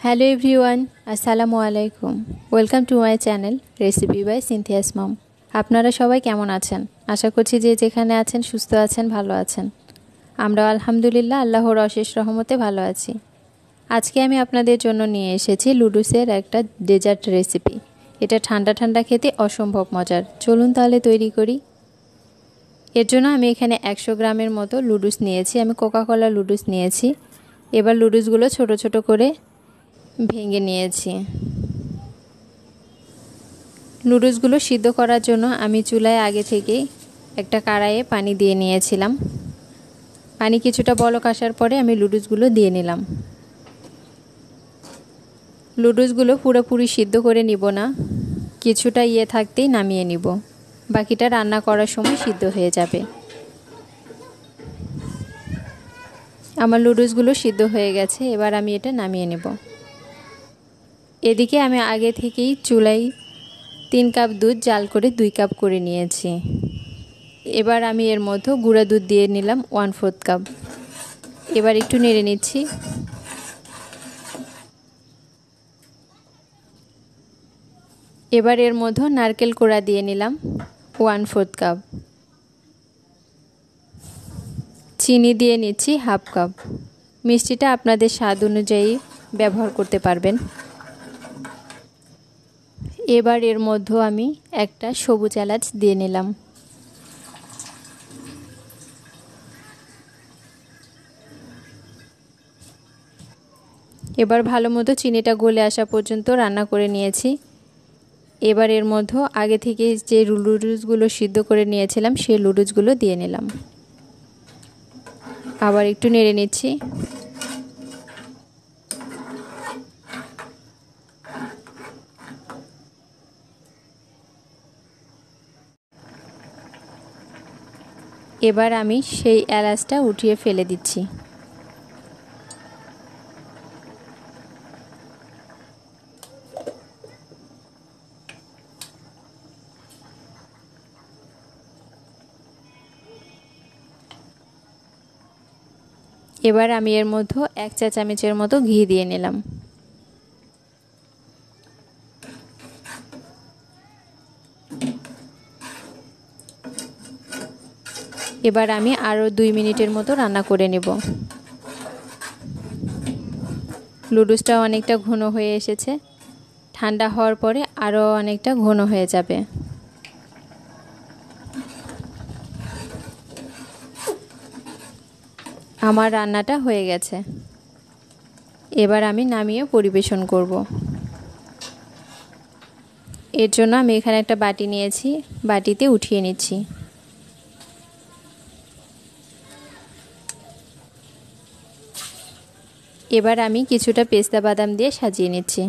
Hello everyone, আসসালামু আলাইকুম। Welcome to my channel recipe by Sinthia's mom. আপনারা সবাই কেমন আছেন? আশা করছি যে যেখানে আছেন সুস্থ আছেন, ভালো আছেন। আমরা আলহামদুলিল্লাহ আল্লাহর অশেষ রহমতে ভালো আছি। আজকে আমি আপনাদের জন্য নিয়ে এসেছি লুডুসের একটা ডেজার্ট রেসিপি। এটা ঠান্ডা ঠান্ডা খেতে অসম্ভব মজার। চলুন তাহলে তৈরি করি। এর জন্য আমি এখানে 100 গ্রামের মতো লুডুস নিয়েছি। আমি কোকাকোলা লুডুস নিয়েছি। এবার লুডুসগুলো ছোট ছোট করে ভেঙে নিয়েছি। নুডলসগুলো সিদ্ধ করার জন্য আমি চুলায় আগে থেকেই একটা কড়াইয়ে পানি দিয়ে নিয়েছিলাম। পানি কিছুটা বলক আসার পরে আমি লুডলসগুলো দিয়ে নিলাম। লুডলসগুলো পুরোপুরি সিদ্ধ করে নিব না, কিছুটা থাকতেই নামিয়ে নিব। বাকিটা রান্না করার সময় সিদ্ধ হয়ে যাবে। আমার লুডলসগুলো সিদ্ধ হয়ে গেছে, এবার আমি এটা নামিয়ে নেব। এদিকে আমি আগে থেকেই চুলায় 3 কাপ দুধ জাল করে 2 কাপ করে নিয়েছি। এবার আমি এর মধ্যে গুঁড়া দুধ দিয়ে নিলাম 1/4 কাপ। এবার একটু নেড়ে নিচ্ছি। এবার এর মধ্যে নারকেল কোড়া দিয়ে নিলাম 1/4 কাপ। চিনি দিয়ে নিচ্ছি 1/2 কাপ। মিষ্টিটা আপনাদের স্বাদ অনুযায়ী ব্যবহার করতে পারবেন। এবার এর মধ্যে আমি একটা সবুজ এলাচ দিয়ে নিলাম। এবার ভালো মতো চিনিটা গলে আসা পর্যন্ত রান্না করে নিয়েছি। এবার এর মধ্যে আগে থেকে যে লুডুসগুলো সিদ্ধ করে নিয়েছিলাম সেই লুডুসগুলো দিয়ে নিলাম। আবার একটু নেড়ে নিচ্ছি। এবার আমি সেই এলাচটা উঠিয়ে ফেলে দিচ্ছি। এবার আমি এর মধ্যে 1 চা চামচের মতো ঘি দিয়ে নিলাম। এবার আমি আরও 2 মিনিটের মতো রান্না করে নেব। লুডুসটা অনেকটা ঘন হয়ে এসেছে। ঠান্ডা হওয়ার পরে আরও অনেকটা ঘন হয়ে যাবে। আমার রান্নাটা হয়ে গেছে। এবার আমি নামিয়ে পরিবেশন করব। এর জন্য আমি এখানে একটা বাটি নিয়েছি, বাটিতে উঠিয়ে নিচ্ছি। এবার আমি কিছুটা পেস্তা বাদাম দিয়ে সাজিয়ে নিচ্ছি।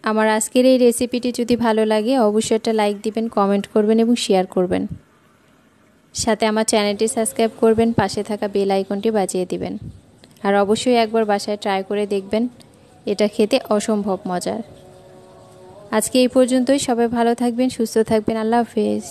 আমার আজকের এই রেসিপিটি যদি ভালো লাগে অবশ্যই একটা লাইক দিবেন, কমেন্ট করবেন এবং শেয়ার করবেন। সাথে আমার চ্যানেলটি সাবস্ক্রাইব করবেন, পাশে থাকা বেল আইকনটি বাজিয়ে দিবেন। আর অবশ্যই একবার বাসায় ট্রাই করে দেখবেন, এটা খেতে অসম্ভব মজার। আজকে এই পর্যন্তই। সবাই ভালো থাকবেন, সুস্থ থাকবেন। আল্লাহ হাফেজ।